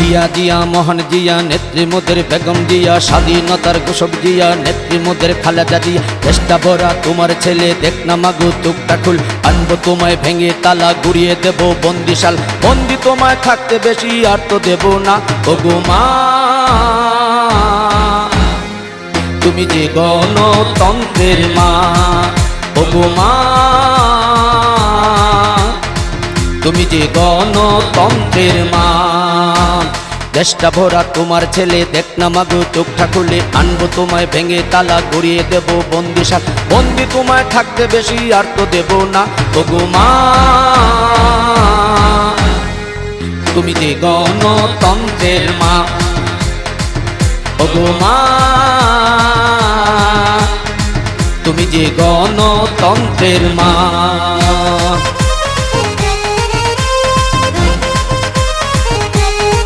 জিয়া জিয়া মহান জিয়া নেত্রী মোদের বেগম জিয়া স্বাধীনতার ঘোষক জিয়া নেত্রী মোদের খালেদা জিয়া চেষ্টা ভরা তোমার ছেলে দেখ না মাগো চোখটা খুল আনবো তোমায় ভেঙে তালা গুড়িয়ে দেব বন্দিশাল বন্দি তোমায় থাকতে বেশি আর তো দেব না ওগো মা তুমি যে গণতন্ত্রের মা ওগো মা তুমি যে গণতন্ত্রের মা দেশটা ভরা তোমার ছেলে দেখ না মাগো চোখটা খুলে আনবো তোমায় ভেঙে তালা গড়িয়ে দেব বন্দিশাল বন্দি তোমায় থাকতে বেশি আর তো দেব না ওগো মা তুমি যে গণতন্ত্রের মা ওগো মা তুমি যে গণতন্ত্রের মা।